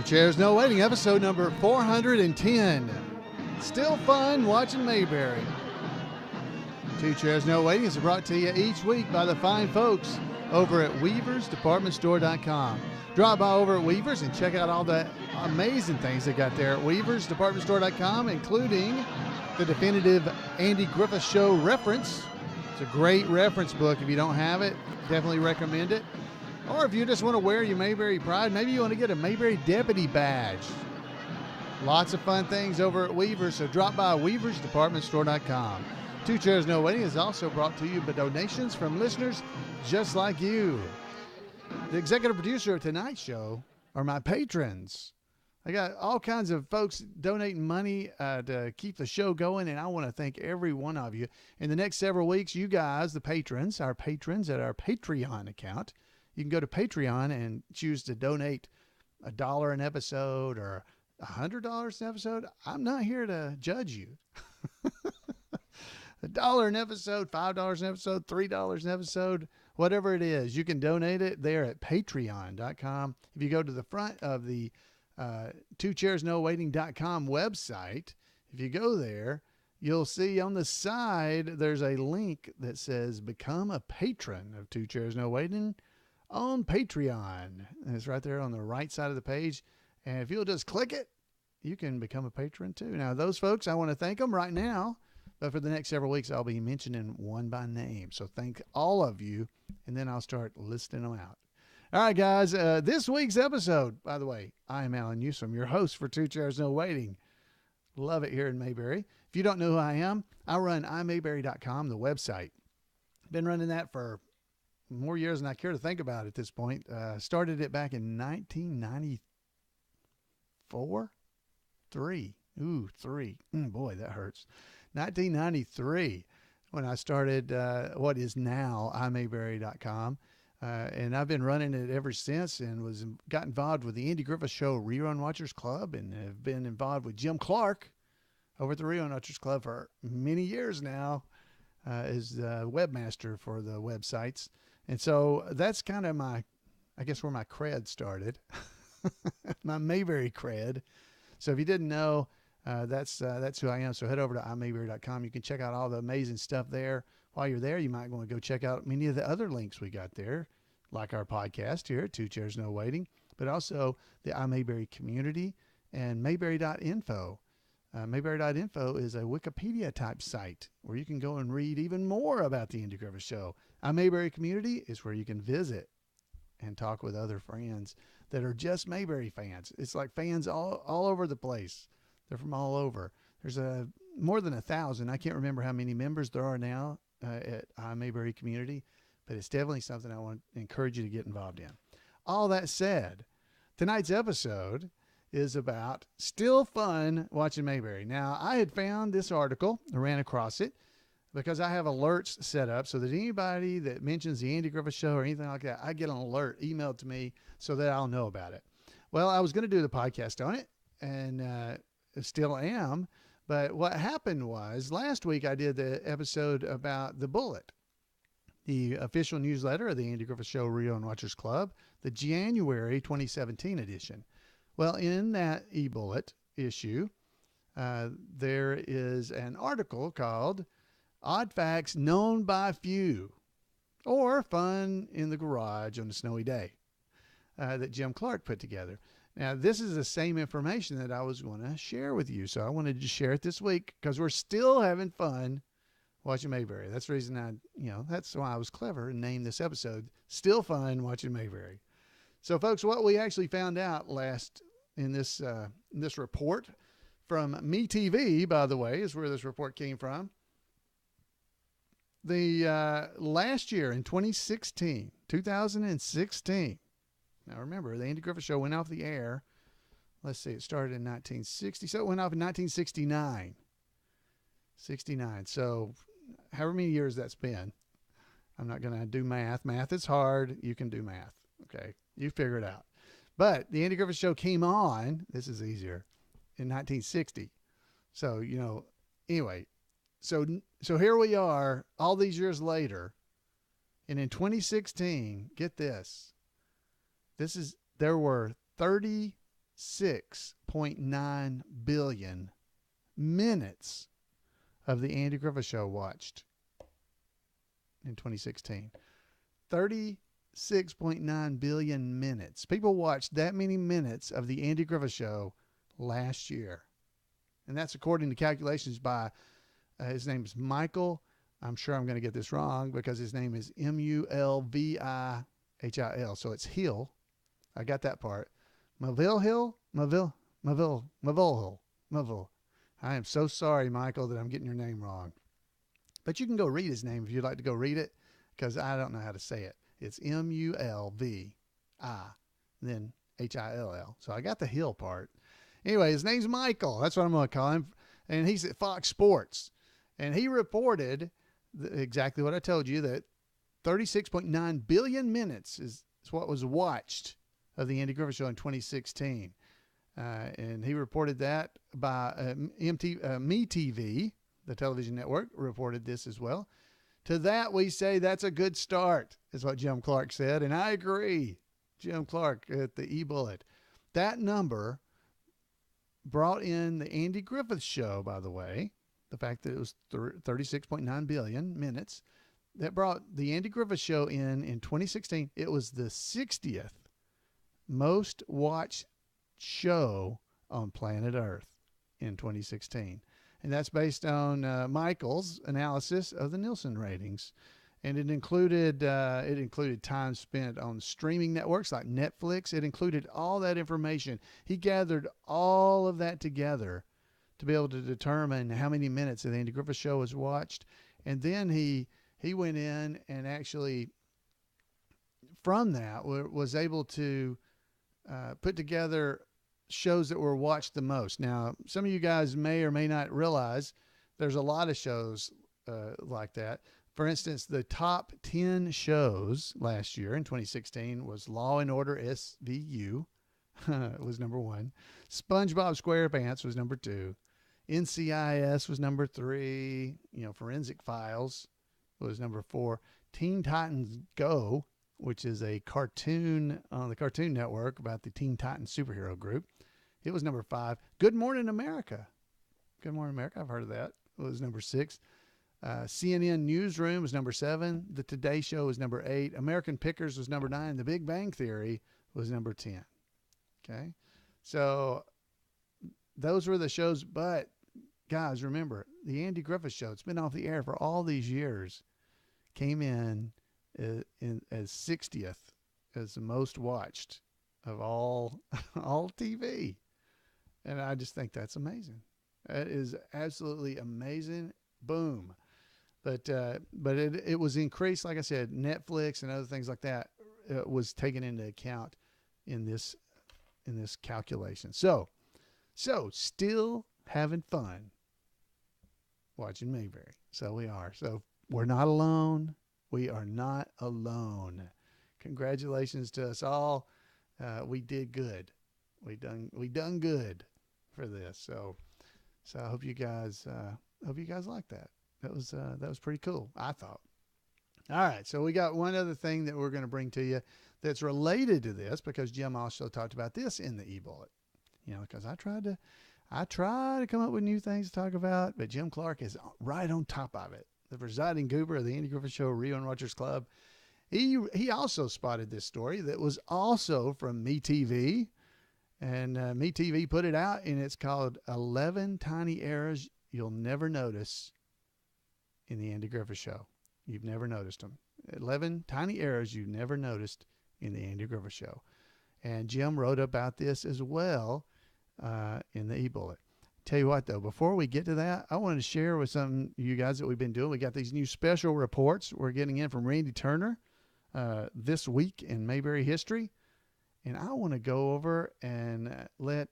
Chairs No Waiting, episode number 410. Still fun watching Mayberry. Two Chairs No Waiting is brought to you each week by the fine folks over at weaversdepartmentstore.com. Drop by over at Weavers and check out all the amazing things they got there at weaversdepartmentstore.com, including the definitive Andy Griffith Show reference. It's a great reference book. If you don't have it, definitely recommend it. Or if you just want to wear your Mayberry pride, maybe you want to get a Mayberry Deputy badge. Lots of fun things over at Weavers, so drop by weaversdepartmentstore.com. Two Chairs No Waiting is also brought to you by donations from listeners just like you. The executive producer of tonight's show are my patrons. I got all kinds of folks donating money to keep the show going, and I want to thank every one of you. In the next several weeks, you guys, the patrons, our patrons at our Patreon account, you can go to Patreon and choose to donate $1 an episode or $100 an episode. I'm not here to judge you. $1 an episode, $5 an episode, $3 an episode, whatever it is, you can donate it there at patreon.com. If you go to the front of the twochairsnowaiting.com website, if you go there, you'll see on the side there's a link that says become a patron of Two Chairs No Waiting on Patreon. And it's right there on the right side of the page. And if you'll just click it, you can become a patron too. Now, those folks, I want to thank them right now. But for the next several weeks, I'll be mentioning one by name. So thank all of you, and then I'll start listing them out. All right, guys, this week's episode, by the way, I am Alan Newsom, your host for Two Chairs No Waiting. Love it here in Mayberry. If you don't know who I am, I run imayberry.com, the website. Been running that for more years than I care to think about at this point. Started it back in 1994? Three. Boy, that hurts. 1993 when I started what is now imayberry.com. And I've been running it ever since and got involved with the Andy Griffith Show Rerun Watchers Club and have been involved with Jim Clark over at the Rerun Watchers Club for many years now as the webmaster for the websites. And so that's kind of I guess where my cred started, my Mayberry cred. So if you didn't know, that's who I am. So head over to imayberry.com. You can check out all the amazing stuff there. While you're there, you might want to go check out many of the other links we got there, like our podcast here at Two Chairs No Waiting, but also the iMayberry community and Mayberry.info. Mayberry.info is a Wikipedia type site where you can go and read even more about the Andy Griffith Show. iMayberry community is where you can visit and talk with other friends that are just Mayberry fans. It's like fans all over the place. They're from all over. There's more than 1,000. I can't remember how many members there are now at Mayberry community, but it's definitely something I want to encourage you to get involved in. All that said, tonight's episode is about still fun watching Mayberry. Now, I had found this article, I ran across it, because I have alerts set up so that anybody that mentions the Andy Griffith Show or anything like that, I get an alert emailed to me so that I'll know about it. Well, I was going to do the podcast on it, and still am. But what happened was last week I did the episode about the Bullet, the official newsletter of the Andy Griffith Show Rerun Watchers Club, the January 2017 edition. Well, in that eBullet issue, there is an article called Odd Facts Known by Few, or Fun in the Garage on a Snowy Day, that Jim Clark put together. Now, this is the same information that I was going to share with you, so I wanted to share it this week because we're still having fun watching Mayberry. That's the reason that's why I was clever and named this episode Still Fun Watching Mayberry. So, folks, what we actually found out in this report from MeTV, by the way, is where this report came from. The last year in 2016, now remember, the Andy Griffith Show went off the air. Let's see, it started in 1960, so it went off in 1969. 69. So however many years that's been. I'm not going to do math. Math is hard. You can do math. Okay, you figure it out. But the Andy Griffith Show came on, this is easier, in 1960. So, anyway, so here we are all these years later. And in 2016, get this. There were 30 36.9 billion minutes of the Andy Griffith Show watched in 2016. 36.9 billion minutes. People watched that many minutes of the Andy Griffith Show last year. And that's according to calculations by, his name is Michael. I'm sure I'm going to get this wrong because his name is Mulvihil. So it's Hill. I got that part. Mulvihil. I am so sorry, Michael, that I'm getting your name wrong. But you can go read his name if you'd like to go read it, because I don't know how to say it. It's Mulvi, then Hill. So I got the Hill part. Anyway, his name's Michael. That's what I'm going to call him. And he's at Fox Sports. And he reported exactly what I told you, that 36.9 billion minutes is what was watched of the Andy Griffith Show in 2016. And he reported that by MeTV, the television network, reported this as well. To that we say that's a good start, is what Jim Clark said. And I agree. Jim Clark at the eBullet. That number brought in the Andy Griffith Show, by the way, the fact that it was 36.9 billion minutes, that brought the Andy Griffith Show in 2016. It was the 60th most watched show on planet Earth in 2016. And that's based on Michael's analysis of the Nielsen ratings. And it included time spent on streaming networks like Netflix. It included all that information. He gathered all of that together to be able to determine how many minutes of the Andy Griffith Show was watched. And then he went in and actually, from that, was able to put together shows that were watched the most. Now, some of you guys may or may not realize there's a lot of shows like that. For instance, the top 10 shows last year in 2016 was Law and Order SVU was number 1. SpongeBob SquarePants was number 2. NCIS was number 3. Forensic Files was number 4. Teen Titans Go, which is a cartoon on the Cartoon Network about the Teen Titans superhero group, it was number 5. Good Morning America. Good Morning America, I've heard of that. It was number 6. CNN Newsroom was number 7. The Today Show was number 8. American Pickers was number 9. The Big Bang Theory was number 10. Okay. So those were the shows. But guys, remember, the Andy Griffith Show, it's been off the air for all these years, came in as 60th as the most watched of all TV. And I just think that's amazing. That is absolutely amazing. Boom. But it was increased, like I said, Netflix and other things like that was taken into account in this calculation. So still having fun watching Mayberry. So we are. So we're not alone. We are not alone. Congratulations to us all. We did good. We done good for this. So I hope you guys like that. That was pretty cool, I thought. All right, so we got one other thing that we're going to bring to you that's related to this, because Jim also talked about this in the eBullet. Because I try to come up with new things to talk about, but Jim Clark is right on top of it. The presiding goober of the Andy Griffith Show Rio and Watchers Club. He also spotted this story that was also from MeTV, and MeTV put it out, and it's called 11 Tiny Errors You'll Never Notice in the Andy Griffith Show. You've never noticed them. 11 tiny errors you never noticed in the Andy Griffith Show. And Jim wrote about this as well in the eBullet. Tell you what, though, before we get to that, I wanted to share with some of you guys that we've been doing. We got these new special reports we're getting in from Randy Turner this week in Mayberry history. And I want to go over and let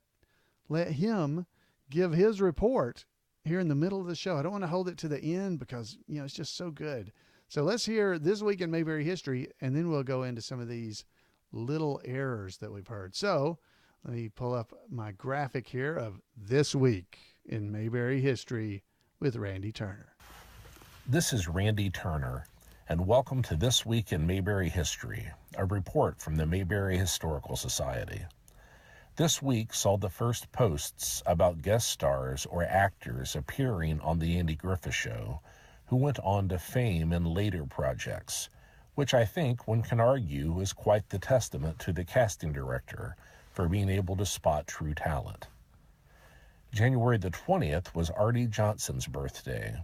him give his report here in the middle of the show. I don't want to hold it to the end because, it's just so good. So let's hear this week in Mayberry history, and then we'll go into some of these little errors that we've heard. So let me pull up my graphic here of this week in Mayberry history with Randy Turner. This is Randy Turner, and welcome to This Week in Mayberry History, a report from the Mayberry Historical Society. This week saw the first posts about guest stars or actors appearing on The Andy Griffith Show who went on to fame in later projects, which I think one can argue is quite the testament to the casting director for being able to spot true talent. January the 20th was Artie Johnson's birthday.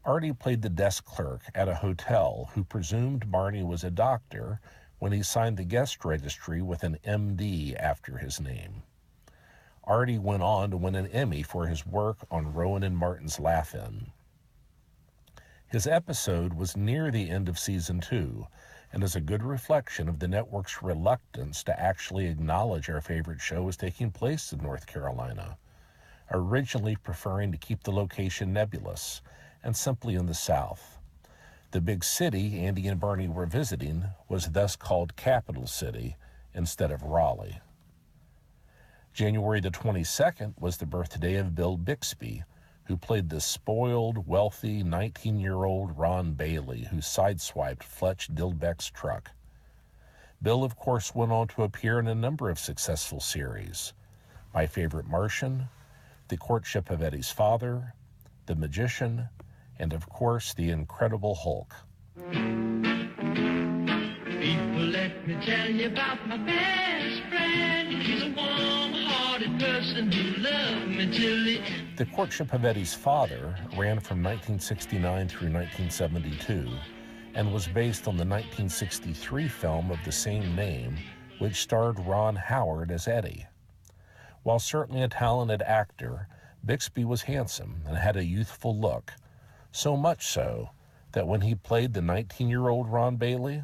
Artie played the desk clerk at a hotel who presumed Barney was a doctor when he signed the guest registry with an MD after his name. Artie went on to win an Emmy for his work on Rowan and Martin's Laugh-In. His episode was near the end of season 2 and is a good reflection of the network's reluctance to actually acknowledge our favorite show was taking place in North Carolina, originally preferring to keep the location nebulous and simply in the South. The big city Andy and Barney were visiting was thus called Capital City instead of Raleigh. January the 22nd was the birthday of Bill Bixby, who played the spoiled, wealthy 19-year-old Ron Bailey who sideswiped Fletch Dilbeck's truck. Bill, of course, went on to appear in a number of successful series: My Favorite Martian, The Courtship of Eddie's Father, The Magician, and of course, The Incredible Hulk. People, let me tell you about my best friend. He's a warm-hearted person who loved me till the end. The Courtship of Eddie's Father ran from 1969 through 1972 and was based on the 1963 film of the same name, which starred Ron Howard as Eddie. While certainly a talented actor, Bixby was handsome and had a youthful look, so much so that when he played the 19-year-old Ron Bailey,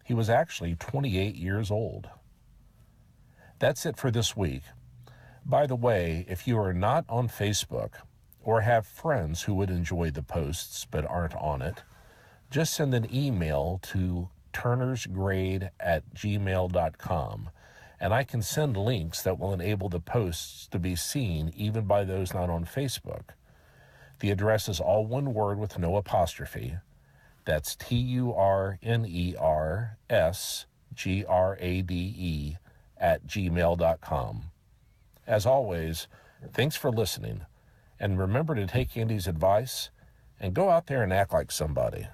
he was actually 28 years old. That's it for this week. By the way, if you are not on Facebook or have friends who would enjoy the posts but aren't on it, just send an email to turnersgrade@gmail.com, and I can send links that will enable the posts to be seen even by those not on Facebook. The address is all one word with no apostrophe. That's turnersgrade@gmail.com. As always, thanks for listening, and remember to take Andy's advice and go out there and act like somebody.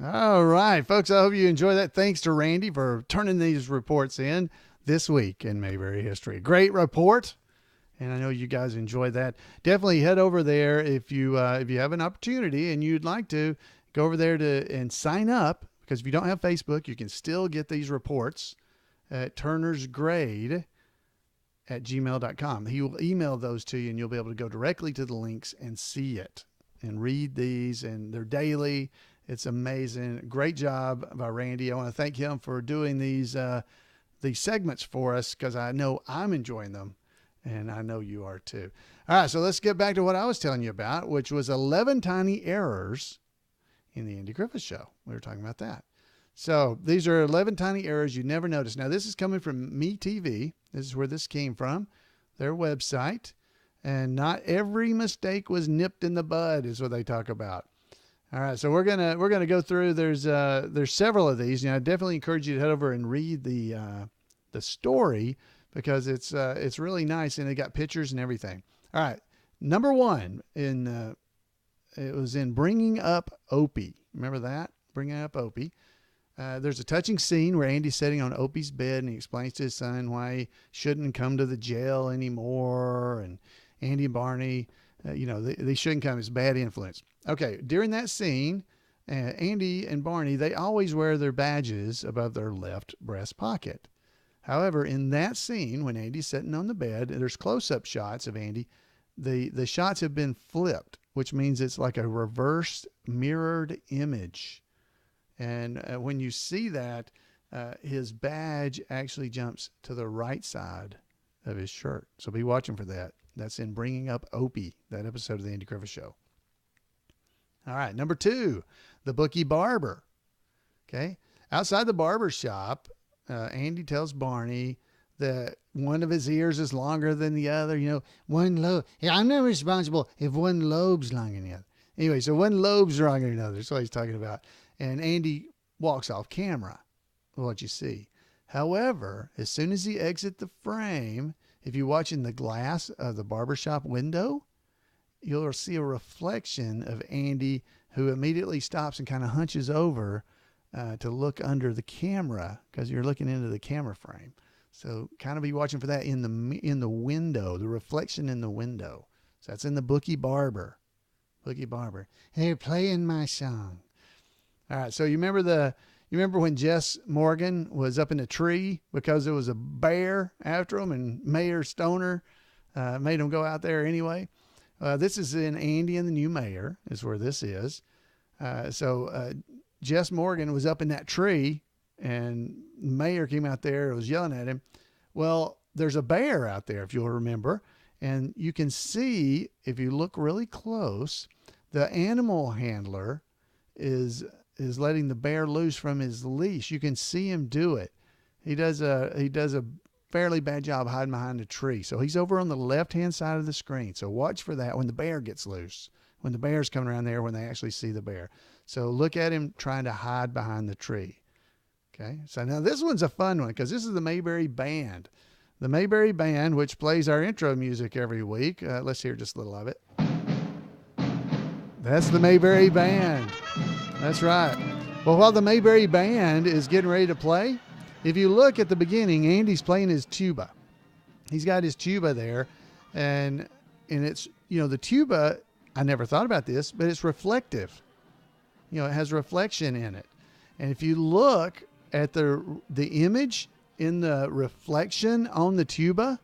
All right, folks, I hope you enjoy that. Thanks to Randy for turning these reports in this week in Mayberry history. Great report, and I know you guys enjoyed that. Definitely head over there if you have an opportunity and you'd like to go over there and sign up, because if you don't have Facebook, you can still get these reports at turnersgrade@gmail.com. He will email those to you, and you'll be able to go directly to the links and see it and read these, and they're daily. It's amazing. Great job by Randy. I want to thank him for doing these segments for us, because I know I'm enjoying them, and I know you are too. All right, so let's get back to what I was telling you about, which was 11 tiny errors in the Andy Griffith Show. We were talking about that. So these are 11 tiny errors you never noticed. Now, this is coming from MeTV. This is where this came from, their website. And not every mistake was nipped in the bud is what they talk about. All right, so we're gonna go through. There's several of these. I definitely encourage you to head over and read the story, because it's really nice, and they got pictures and everything. All right, number one it was in Bringing Up Opie. Remember that? Bringing Up Opie. There's a touching scene where Andy's sitting on Opie's bed, and he explains to his son why he shouldn't come to the jail anymore, and Andy and Barney, they shouldn't come as bad influence. Okay, during that scene, Andy and Barney, they always wear their badges above their left breast pocket. However, in that scene, when Andy's sitting on the bed, there's close-up shots of Andy. The shots have been flipped, which means it's like a reversed mirrored image. And when you see that, his badge actually jumps to the right side of his shirt. So be watching for that. That's in Bringing Up Opie, that episode of the Andy Griffith Show. All right, number two, the bookie barber. Okay, outside the barber shop, Andy tells Barney that one of his ears is longer than the other. One lobe. Yeah, I'm not responsible if one lobe's longer than the other. Anyway, so one lobe's longer than the other. That's what he's talking about. And Andy walks off camera. What you see. However, as soon as he exits the frame, if you watch in the glass of the barbershop window, you'll see a reflection of Andy, who immediately stops and kind of hunches over to look under the camera, because you're looking into the camera frame. So kind of be watching for that in the window, the reflection in the window. So that's in the Bookie Barber. Bookie Barber. Hey, playing my song. All right. So you remember when Jess Morgan was up in a tree because there was a bear after him, and Mayor Stoner made him go out there anyway? This is in Andy and the New Mayor is where this is. So Jess Morgan was up in that tree, and the mayor came out there and was yelling at him. Well, there's a bear out there, if you'll remember. And you can see, if you look really close, the animal handler is letting the bear loose from his leash. You can see him do it. He does a fairly bad job hiding behind a tree. So he's over on the left-hand side of the screen. So watch for that when the bear gets loose, when the bear's coming around there, when they actually see the bear. So look at him trying to hide behind the tree. Okay. So now this one's a fun one because this is the Mayberry Band. The Mayberry Band, which plays our intro music every week. Let's hear just a little of it. That's the Mayberry Band. That's right. Well, while the Mayberry Band is getting ready to play, if you look at the beginning, Andy's playing his tuba. He's got his tuba there, and it's, the tuba, I never thought about this, but it's reflective. It has reflection in it. And if you look at the image in the reflection on the tuba,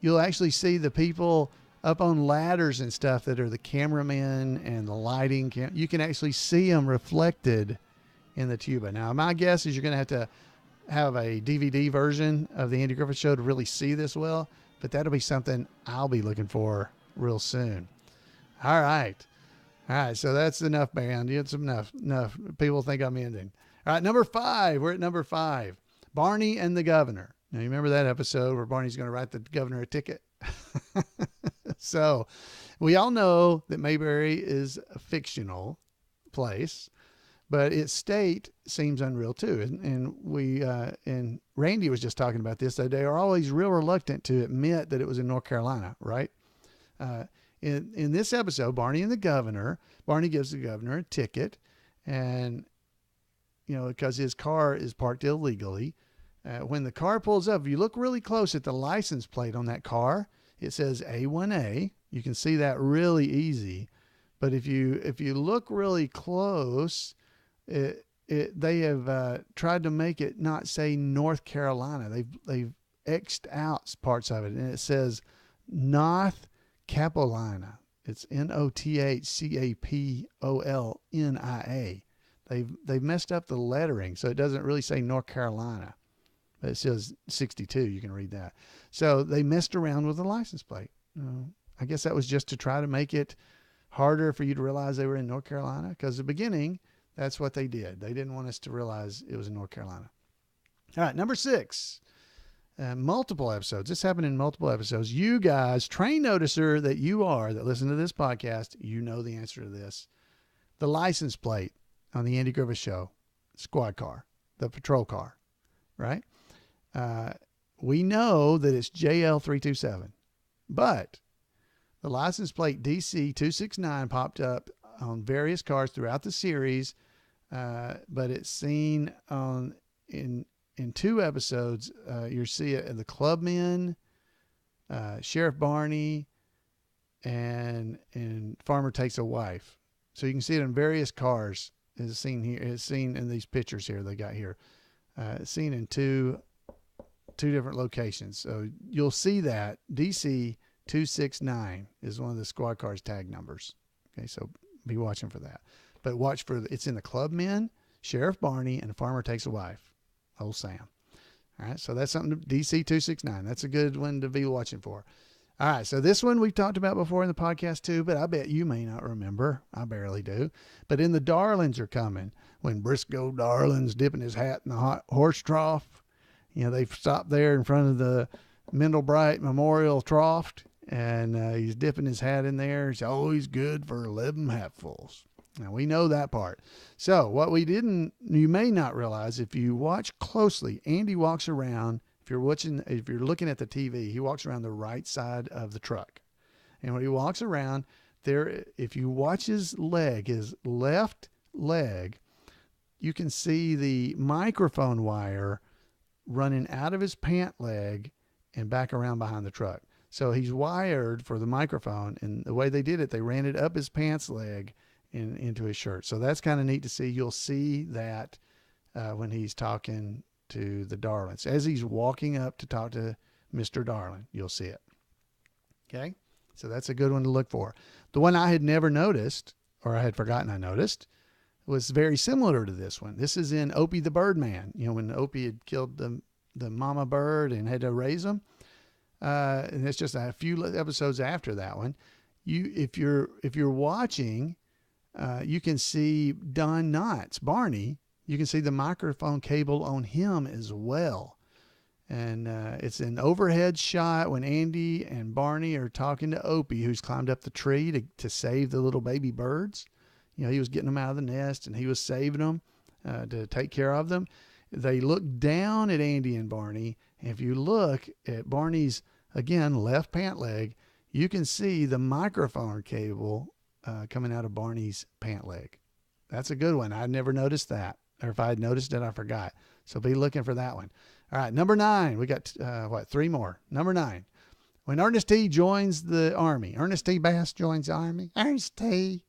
you'll actually see the people up on ladders and stuff that are the cameramen and the lighting. You can actually see them reflected in the tuba. Now, my guess is you're going to have a DVD version of the Andy Griffith Show to really see this well, but that'll be something I'll be looking for real soon. All right. So that's enough, band. It's enough. People think I'm ending. All right, number 5. We're at number 5. Barney and the Governor. Now, you remember that episode where Barney's going to write the governor a ticket? So we all know that Mayberry is a fictional place, but its state seems unreal too. And Randy was just talking about this. They are always real reluctant to admit that it was in North Carolina, right? In this episode, Barney and the Governor, Barney gives the governor a ticket, and because his car is parked illegally. When the car pulls up, if you look really close at the license plate on that car, it says A1A. You can see that really easy. But if you look really close, they have tried to make it not say North Carolina. They've X'd out parts of it, and it says North Capolina. It's NOTHCAPOLNIA. They've messed up the lettering, so it doesn't really say North Carolina. But it says 62. You can read that. So they messed around with the license plate. I guess that was just to try to make it harder for you to realize they were in North Carolina, because at the beginning, that's what they did. They didn't want us to realize it was in North Carolina. All right, number 6. Multiple episodes. This happened in multiple episodes. You guys, train noticer that you are, that listen to this podcast, you know the answer to this. The license plate on the Andy Griffith Show, squad car, the patrol car, right? We know that it's JL327, but the license plate DC269 popped up on various cars throughout the series, but it's seen in 2 episodes. You see it in the Clubmen, Sheriff Barney, and Farmer Takes a Wife. So you can see it in various cars. It's seen here. It's seen in these pictures here they got here. It's seen in two different locations. So you'll see that DC 269 is one of the squad cars tag numbers. Okay, so be watching for that. But watch for it's in the Clubmen, Sheriff Barney, and Farmer Takes a Wife. Old Sam. All right, so that's something DC 269. That's a good one to be watching for. All right, so this one we've talked about before in the podcast too, but I bet you may not remember. I barely do. But in the Darlings Are Coming, when Briscoe Darling's dipping his hat in the hot horse trough, they've stopped there in front of the Mendelbright Memorial Trough, and he's dipping his hat in there. He's always good for 11 hatfuls. Now we know that part. So what you may not realize if you watch closely, Andy walks around. If you're looking at the TV, he walks around the right side of the truck. And when he walks around there, if you watch his left leg, you can see the microphone wire running out of his pant leg and back around behind the truck. So he's wired for the microphone, and the way they did it, they ran it up his pants leg into his shirt. So that's kind of neat to see. You'll see that when he's talking to the Darlings. As he's walking up to talk to Mr. Darling, you'll see it. Okay? So that's a good one to look for. The one I had never noticed, or I had forgotten I noticed, was very similar to this one. This is in Opie the Birdman. You know, when Opie had killed the mama bird and had to raise them. And it's just a few episodes after that one. If you're watching, you can see Don Knotts, Barney. You can see the microphone cable on him as well. And it's an overhead shot when Andy and Barney are talking to Opie, who's climbed up the tree to save the little baby birds. You know, he was getting them out of the nest and he was saving them to take care of them. They look down at Andy and Barney. And if you look at Barney's, again, left pant leg, you can see the microphone cable coming out of Barney's pant leg. That's a good one. I'd never noticed that. Or if I had noticed it, I forgot. So be looking for that one. All right, number 9. We got, 3 more. Number 9. When Ernest T. joins the Army. Ernest T. Bass joins the Army. Ernest T.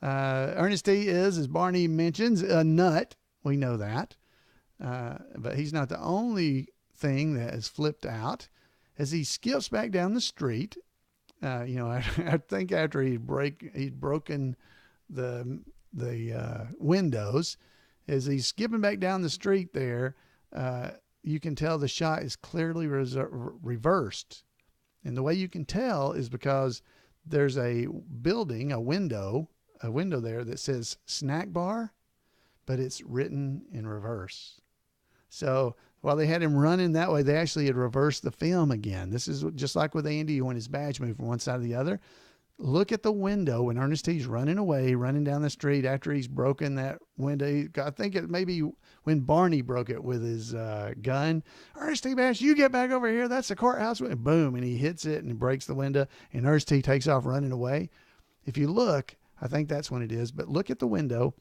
Ernest T. is, as Barney mentions, a nut. We know that. But he's not the only thing that is flipped out. As he skips back down the street, I think after he'd broken the windows, as he's skipping back down the street there, you can tell the shot is clearly reversed. And the way you can tell is because there's a building, a window there that says snack bar, but it's written in reverse. So while they had him running that way, they actually had reversed the film again. This is just like with Andy when his badge moved from one side to the other. Look at the window when Ernest T's running away, running down the street after he's broken that window. I think it maybe when Barney broke it with his gun. Ernest T. Bass, you get back over here. That's the courthouse. Boom, and he hits it and breaks the window, and Ernest T. takes off running away. If you look, I think that's when it is, but look at the window.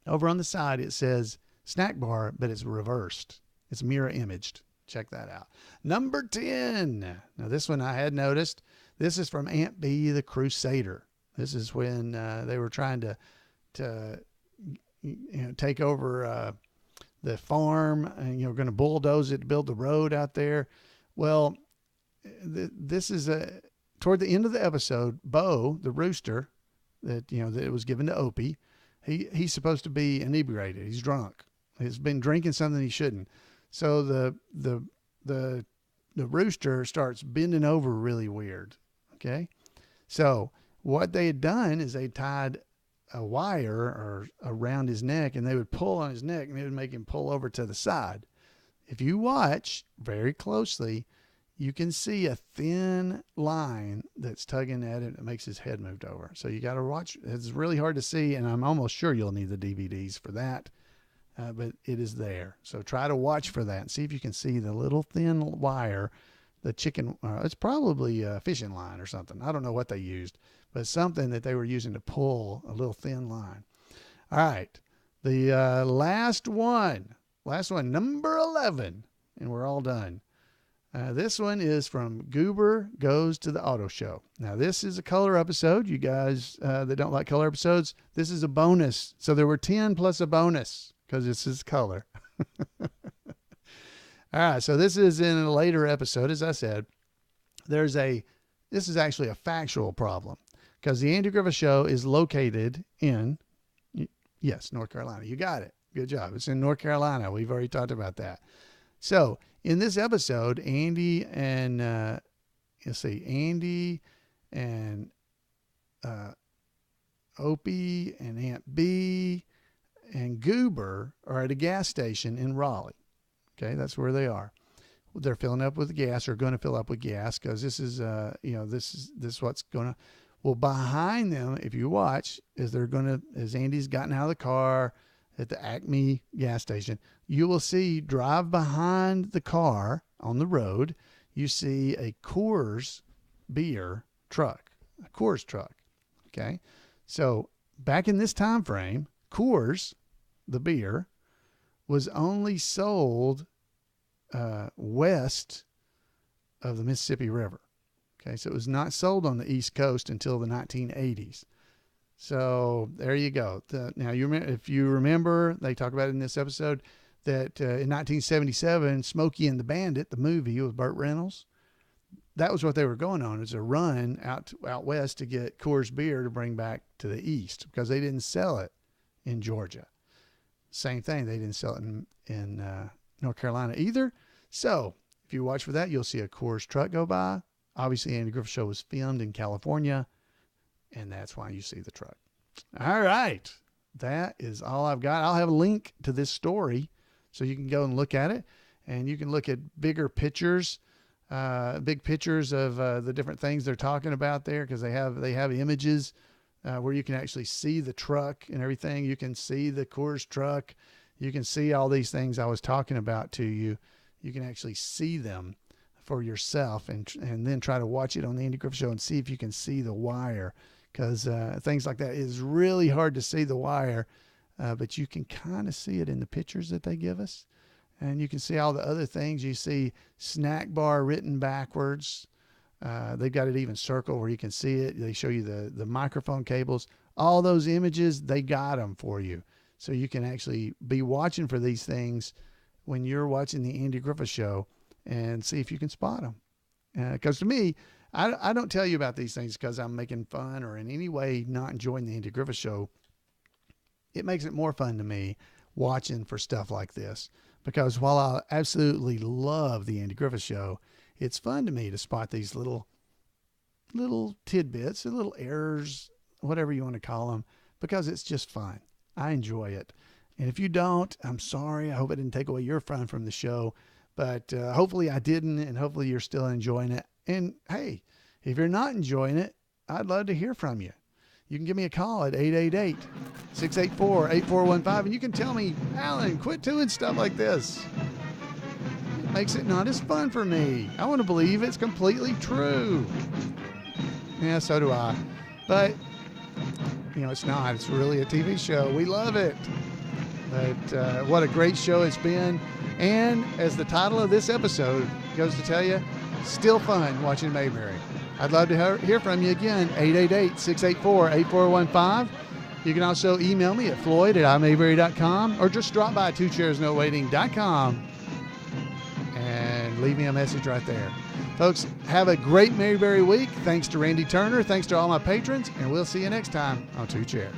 Over on the side, it says snack bar, but it's reversed. It's mirror imaged. Check that out. Number 10. Now, this one I had noticed. This is from Aunt Bee the Crusader. This is when they were trying to take over the farm and, going to bulldoze it to build the road out there. Well, this is toward the end of the episode, Bo, the rooster that it was given to Opie, he's supposed to be inebriated. He's drunk. He's been drinking something he shouldn't. So the rooster starts bending over really weird. Okay. So what they had done is they tied a wire around his neck, and they would pull on his neck, and it would make him pull over to the side. If you watch very closely, you can see a thin line that's tugging at it that makes his head moved over. So you got to watch. It's really hard to see, and I'm almost sure you'll need the DVDs for that. But it is there. So try to watch for that and see if you can see the little thin wire, the chicken. It's probably a fishing line or something. I don't know what they used, but something that they were using to pull a little thin line. All right. The last one, number 11, and we're all done. This one is from Goober Goes to the Auto Show. Now, this is a color episode. You guys that don't like color episodes, this is a bonus. So there were 10 plus a bonus because this is color. All right, so this is in a later episode. As I said, this is actually a factual problem because the Andy Griffith Show is located in, North Carolina. You got it. Good job. It's in North Carolina. We've already talked about that. So in this episode, Andy and Opie and Aunt Bee and Goober are at a gas station in Raleigh. Okay, that's where they are. They're filling up with gas, or going to fill up with gas, because this is this is what's going to. Well, behind them, if you watch, as Andy's gotten out of the car at the Acme gas station, you will see drive behind the car on the road. You see a Coors beer truck, a Coors truck. Okay. So back in this time frame, Coors, the beer, was only sold west of the Mississippi River. Okay, so it was not sold on the East Coast until the 1980s. So there you go. Now, if you remember, they talk about it in this episode that in 1977, Smokey and the Bandit, the movie with Burt Reynolds, that was what they were going on. It was a run out west to get Coors beer to bring back to the East because they didn't sell it in Georgia. Same thing. They didn't sell it in North Carolina either. So if you watch for that, you'll see a Coors truck go by. Obviously, Andy Griffith Show was filmed in California, and that's why you see the truck. All right. That is all I've got. I'll have a link to this story so you can go and look at it, and you can look at big pictures of the different things they're talking about there because they have images where you can actually see the truck and everything. You can see the Coors truck. You can see all these things I was talking about to you. You can actually see them for yourself and then try to watch it on the Andy Griffith Show and see if you can see the wire because things like that is really hard to see the wire, but you can kind of see it in the pictures that they give us. And you can see all the other things. You see snack bar written backwards. They've got it even circled where you can see it. They show you the microphone cables. All those images, they got them for you. So you can actually be watching for these things when you're watching the Andy Griffith Show and see if you can spot them. Because to me, I don't tell you about these things because I'm making fun or in any way not enjoying the Andy Griffith Show. It makes it more fun to me watching for stuff like this. Because while I absolutely love the Andy Griffith Show, it's fun to me to spot these little tidbits, little errors, whatever you want to call them, because it's just fun. I enjoy it. And if you don't, I'm sorry. I hope I didn't take away your fun from the show. But hopefully I didn't, and hopefully you're still enjoying it. And, hey, if you're not enjoying it, I'd love to hear from you. You can give me a call at 888-684-8415, and you can tell me, Alan, quit doing stuff like this. It makes it not as fun for me. I want to believe it's completely true. Yeah, so do I. But, it's not. It's really a TV show. We love it. But what a great show it's been. And as the title of this episode goes to tell you, still fun watching Mayberry. I'd love to hear from you again, 888-684-8415. You can also email me at floyd@imayberry.com or just drop by twochairsnowaiting.com and leave me a message right there. Folks, have a great Mayberry week. Thanks to Randy Turner. Thanks to all my patrons. And we'll see you next time on Two Chairs.